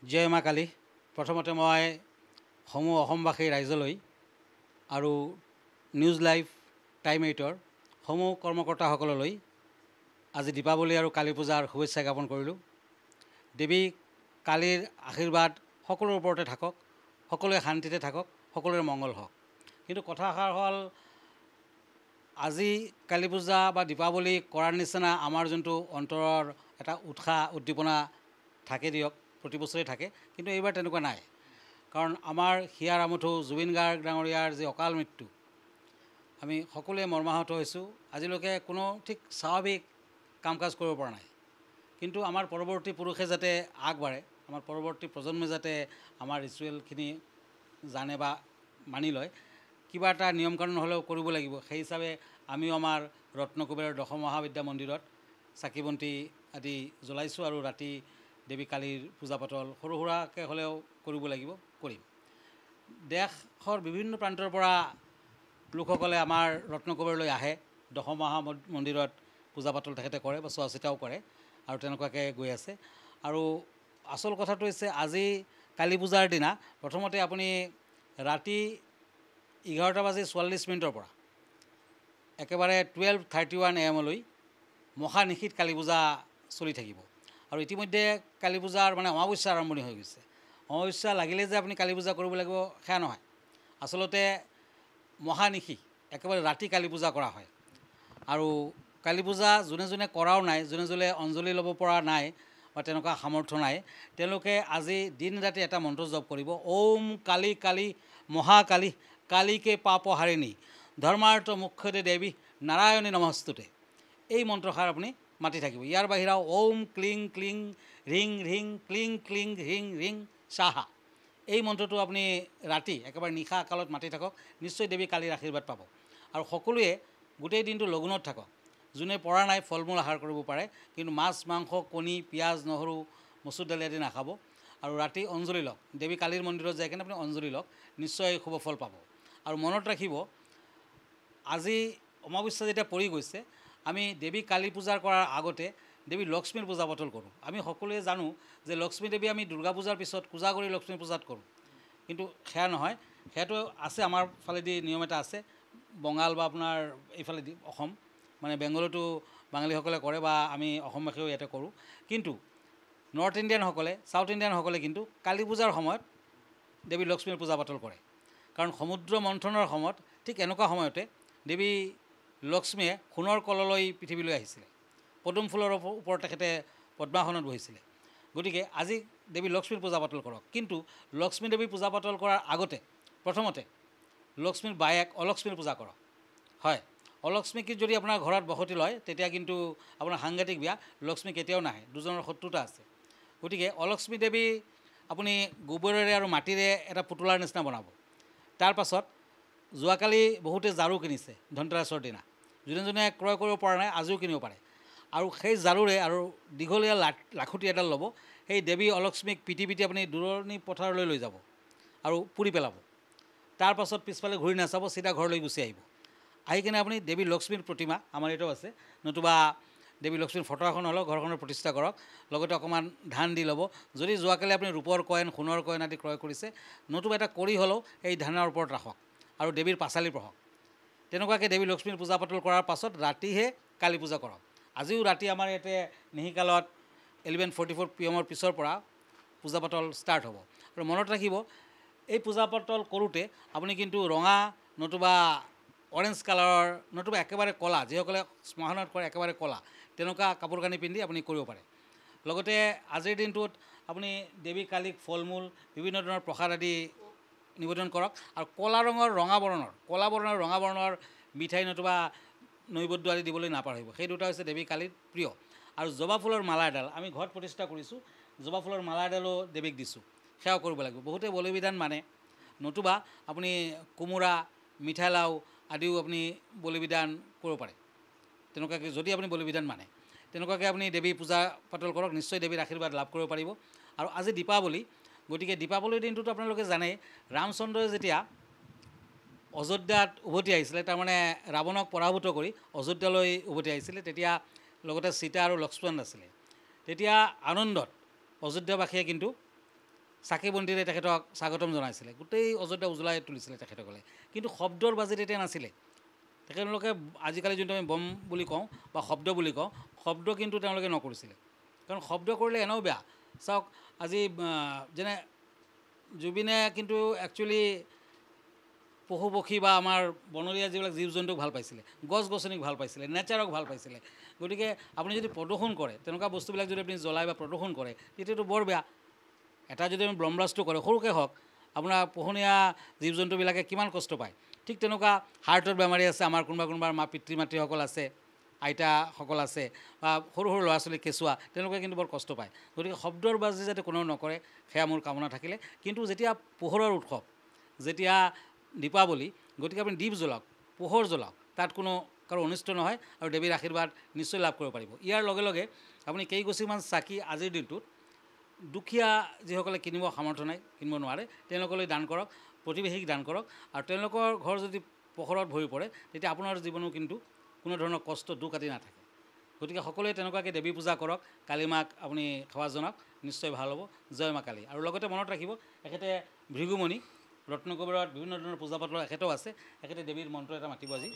জয় মা কালী। প্ৰথমতে মই সমূহ অসমবাসী ৰাইজলৈ আৰু নিউজ লাইভ টাইম 8ৰ সমূহ কৰ্মকৰ্তাসকললৈ আজি দীপাৱলী আৰু কালী পূজাৰ শুভেচ্ছা জ্ঞাপন কৰিলোঁ। দেৱী কালীৰ আশীৰ্বাদ সকলোৰে ওপৰতে থাকক, সকলোৱে শান্তিতে থাকক, সকলোৰে মংগল হওক। কিন্তু কথাষাৰ হ'ল, আজি কালী পূজা বা দীপাৱলী কৰাৰ নিচিনা আমাৰ যোনটো অন্তৰৰ এটা উৎসাহ উদ্দীপনা থাকে দিয়ক, প্ৰতি বছৰে থাকে, কিন্তু এইবাৰ তেনেকুৱা নাই। কাৰণ আমাৰ হিয়াৰ আমঠু জুবিন গাৰ্গ ডাঙৰীয়াৰ যি অকাল মৃত্যু, আমি সকলোৱে মৰ্মাহত হৈছোঁ। আজিলৈকে কোনো ঠিক স্বাভাৱিক কাম কাজ কৰিব পৰা নাই। কিন্তু আমাৰ পৰৱৰ্তী পুৰুষে যাতে আগবাঢ়ে, আমাৰ পৰৱৰ্তী প্ৰজন্মে যাতে আমাৰ ৰিচুৱেলখিনি জানে বা মানি লয়, কিবা এটা নিয়ম কানুন হ'লেও কৰিব লাগিব। সেই হিচাপে আমিও আমাৰ ৰত্নকুবেৰৰ দশম মহাবিদ্যা মন্দিৰত চাকি বন্তি আদি জ্বলাইছোঁ আৰু ৰাতি দেৱী কালীৰ পূজা পাতল সৰু সুৰাকৈ হ'লেও কৰিব লাগিব, কৰিম। দেশৰ বিভিন্ন প্ৰান্তৰ পৰা লোকসকলে আমাৰ ৰত্নকুবেৰলৈ আহে, দশম মহা মন্দিৰত পূজা পাতল তেখেতে কৰে বা চোৱা চিতাও কৰে, আৰু তেনেকুৱাকৈ গৈ আছে। আৰু আচল কথাটো হৈছে, আজি কালী পূজাৰ দিনা প্ৰথমতে আপুনি ৰাতি 11:44 পৰা একেবাৰে 12:31 AM মহা নিশীত কালী পূজা চলি থাকিব। আৰু ইতিমধ্যে কালী পূজাৰ অমাৱস্যা আৰম্ভণি হৈ গৈছে। অমাৱস্যা লাগিলে যে আপুনি কালী পূজা কৰিব লাগিব সেয়া নহয়। আচলতে মহানিশি একেবাৰে ৰাতি কালী পূজা কৰা হয়। আৰু কালী পূজা যোনে যোনে কৰাও নাই, যোনে যোনে অঞ্জলি ল'ব পৰা নাই বা তেনেকুৱা সামৰ্থ্য নাই, তেওঁলোকে আজি দিন ৰাতি এটা মন্ত্ৰ জপ কৰিব, ওম কালী কালী মহাকালী কালীকে পাপহাৰিণী ধৰ্মাৰ্থ মুখ্যতে দেৱী নাৰায়ণী নমস্তুতে। এই মন্ত্ৰষাৰ আপুনি মাতি থাকিব। ইয়াৰ বাহিৰেও ওম ক্লিং ক্লিং ৰিং ৰিং ক্লিং ক্লিং ৰিং ৰিং সাহা, এই মন্ত্ৰটো আপুনি ৰাতি একেবাৰে নিশা কালত মাতি থাকক, নিশ্চয় দেৱী কালীৰ আশীৰ্বাদ পাব। আৰু সকলোৱে গোটেই দিনটো লঘোণত থাকক। যোনে পৰা নাই ফল মূল আহাৰ কৰিব পাৰে, কিন্তু মাছ মাংস কণী পিঁয়াজ নহৰু মচুৰ দালি আদি নাখাব। আৰু ৰাতি অঞ্জলি লওক, দেৱী কালীৰ মন্দিৰত যাই কিনে আপুনি অঞ্জলি লওক, নিশ্চয় শুভ ফল পাব। আৰু মনত ৰাখিব, আজি অমাৱস্যা যেতিয়া পৰি গৈছে, আমি দেৱী কালী পূজাৰ কৰাৰ আগতে দেৱী লক্ষ্মীৰ পূজা পাতল কৰোঁ। আমি সকলোৱে জানো যে লক্ষ্মী দেৱী আমি দুৰ্গা পূজাৰ পিছত পূজা কৰি লক্ষ্মী পূজাত কৰোঁ, কিন্তু সেয়া নহয়। সেয়াটো আছে, আমাৰ ফালেদি নিয়ম এটা আছে। বঙাল বা আপোনাৰ এইফালেদি অসম বেংগলতো বাঙালীসকলে কৰে বা আমি অসমবাসীও ইয়াতে কৰোঁ। কিন্তু নৰ্থ ইণ্ডিয়ানসকলে, চাউথ ইণ্ডিয়ানসকলে কিন্তু কালী পূজাৰ সময়ত দেৱী লক্ষ্মীৰ পূজা পাতল কৰে। কাৰণ সমুদ্ৰ মন্থনৰ সময়ত ঠিক এনেকুৱা সময়তে দেৱী লক্ষ্মীয়ে সোণৰ কললৈ পৃথিৱীলৈ আহিছিলে। পদুম ফুলৰ ওপৰত তেখেতে পদ্মাসনত বহিছিলে। গতিকে আজি দেৱী লক্ষ্মীৰ পূজা পাতল কৰক। কিন্তু লক্ষ্মী দেৱীৰ পূজা পাতল কৰাৰ আগতে প্ৰথমতে লক্ষ্মীৰ বায়েক অলক্ষ্মীৰ পূজা কৰক। হয়, অলক্ষ্মীক যদি আপোনাৰ ঘৰত বসতি লয়, তেতিয়া কিন্তু আপোনাৰ সাংঘাতিক বিয়া, লক্ষ্মী কেতিয়াও নাহে, দুজনৰ শত্ৰুতা আছে। গতিকে অলক্ষ্মী দেৱী আপুনি গোবৰেৰে আৰু মাটিৰে এটা পুতলাৰ নিচিনা বনাব। তাৰ পাছত যোৱাকালি বহুতে ঝাৰু কিনিছে ধনতেৰাছৰ দিনা, যোনে যোনে ক্ৰয় কৰিব পৰা নাই আজিও কিনিব পাৰে। আৰু সেই ঝাৰুৰে আৰু দীঘলীয়া লাখুটি এডাল ল'ব, সেই দেৱী অলক্ষ্মীক পিটি পিটি আপুনি দূৰণি পথাৰলৈ লৈ যাব আৰু পুৰি পেলাব। তাৰপাছত পিছফালে ঘূৰি নাচাব, চিধা ঘৰলৈ গুচি আহিব। আহি কিনে আপুনি দেৱী লক্ষ্মীৰ প্ৰতিমা, আমাৰ এইটো আছে, নতুবা দেৱী লক্ষ্মীৰ ফটো এখন হ'লেও ঘৰখনত প্ৰতিষ্ঠা কৰক। লগতে অকণমান ধান দি ল'ব। যদি যোৱাকালি আপুনি ৰূপৰ কইন সোণৰ কইন আদি ক্ৰয় কৰিছে, নতুবা এটা কৰি হ'লেও এই ধানৰ ওপৰত ৰাখক আৰু দেৱীৰ পাঁচালি পঢ়ক। তেনেকুৱাকৈ দেৱী লক্ষ্মীৰ পূজা পাতল কৰাৰ পাছত ৰাতিহে কালী পূজা কৰক। আজিও ৰাতি আমাৰ ইয়াতে নিশিকালত 11:44 PM পিছৰ পৰা পূজা পাতল ষ্টাৰ্ট হ'ব। আৰু মনত ৰাখিব, এই পূজা পাতল কৰোঁতে আপুনি কিন্তু ৰঙা নতুবা অৰেঞ্জ কালাৰৰ নতুবা একেবাৰে ক'লা, যিসকলে শ্মশানত কৰে একেবাৰে ক'লা, তেনেকুৱা কাপোৰ কানি পিন্ধি আপুনি কৰিব পাৰে। লগতে আজিৰ দিনটোত আপুনি দেৱী কালীক ফল মূল বিভিন্ন ধৰণৰ প্ৰসাদ আদি নিবেদন কৰক। আৰু ক'লা বৰণৰ ৰঙা বৰণৰ মিঠাই নতুবা নৈবদ্য আদি দিবলৈ নাপাহৰিব। সেই দুটা হৈছে দেৱী কালীৰ প্ৰিয়। আৰু জবা ফুলৰ মালা এডাল আমি ঘৰত প্ৰতিষ্ঠা কৰিছোঁ, জবা ফুলৰ মালা এডালো দেৱীক দিছোঁ, সেয়াও কৰিব লাগিব। বহুতে বলি বিধান মানে, নতুবা আপুনি কোমোৰা মিঠাই লাও আদিও আপুনি বলি বিধান কৰিব পাৰে। তেনেকুৱাকৈ যদি আপুনি বলি বিধান মানে, তেনেকুৱাকৈ আপুনি দেৱী পূজা পাতল কৰক, নিশ্চয় দেৱীৰ আশীৰ্বাদ লাভ কৰিব পাৰিব। আৰু আজি দীপাৱলী, গতিকে দীপাৱলীৰ দিনটোতো আপোনালোকে জানেই, ৰামচন্দ্ৰই যেতিয়া অযোধ্যাত উভতি আহিছিলে, তাৰমানে ৰাৱণক পৰাভূত কৰি অযোধ্যালৈ উভতি আহিছিলে, তেতিয়া লগতে সীতা আৰু লক্ষ্মণ আছিলে। তেতিয়া আনন্দত অযোধ্যাবাসীয়ে কিন্তু চাকি বন্তিৰে তেখেতক স্বাগতম জনাইছিলে, গোটেই অযোধ্যা উজ্বলাই তুলিছিলে তেখেতসকলে। কিন্তু শব্দৰ বাজি তেতিয়া নাছিলে। তেখেতলোকে আজিকালি যোনটো আমি বম বুলি কওঁ বা শব্দ বুলি কওঁ, শব্দ কিন্তু তেওঁলোকে নকৰিছিলে। কাৰণ শব্দ কৰিলে এনেও বেয়া। চাওক আজি যেনে জুবিনে কিন্তু একচুৱেলি পশু পক্ষী বা আমাৰ বনৰীয়া যিবিলাক জীৱ জন্তুক ভাল পাইছিলে, গছ গছনিক ভাল পাইছিলে, নেচাৰক ভাল পাইছিলে। গতিকে আপুনি যদি প্ৰদূষণ কৰে, তেনেকুৱা বস্তুবিলাক যদি আপুনি জ্বলাই বা প্ৰদূষণ কৰে, তেতিয়াতো বৰ বেয়া। এটা যদি আমি ব্ৰহ্মাস্ত্ৰ কৰে, সৰুকৈ হওক, আপোনাৰ পোহনীয়া জীৱ জন্তুবিলাকে কিমান কষ্ট পায়। ঠিক তেনেকুৱা হাৰ্টৰ বেমাৰী আছে, আমাৰ কোনোবা পিতৃ মাতৃসকল আছে, আইতাসকল আছে, বা সৰু সৰু ল'ৰা ছোৱালী কেঁচুৱা, তেওঁলোকে কিন্তু বৰ কষ্ট পায়। গতিকে শব্দৰ বাজি যাতে কোনেও নকৰে, সেয়া মোৰ কামনা থাকিলে। কিন্তু যেতিয়া পোহৰৰ উৎসৱ, যেতিয়া দীপাৱলী, গতিকে আপুনি দীপ জ্বলাওক, পোহৰ জ্বলাওক, তাত কোনো কাৰো অনিষ্ট নহয় আৰু দেৱীৰ আশীৰ্বাদ নিশ্চয় লাভ কৰিব পাৰিব। ইয়াৰ লগে লগে আপুনি কেইগছিমান চাকি আজিৰ দিনটোত দুখীয়া যিসকলে কিনিব সামৰ্থ্য নাই, কিনিব নোৱাৰে, তেওঁলোকলৈ দান কৰক, প্ৰতিবেশীক দান কৰক। আৰু তেওঁলোকৰ ঘৰ যদি পোহৰত ভৰি পৰে, তেতিয়া আপোনাৰ জীৱনো কিন্তু কোনো ধৰণৰ কষ্ট দুখ আদি নাথাকে। গতিকে সকলোৱে তেনেকুৱাকৈ দেৱী পূজা কৰক, কালী মাক আপুনি সেৱা জনাওক, নিশ্চয় ভাল হ'ব। জয় মা কালী। আৰু লগতে মনত ৰাখিব, এখেতে ভৃগুমণি ৰত্নকবৰত বিভিন্ন ধৰণৰ পূজা পাতলৰ এখেতেও আছে, এখেতে দেৱীৰ মন্ত্ৰ এটা মাতিব আজি।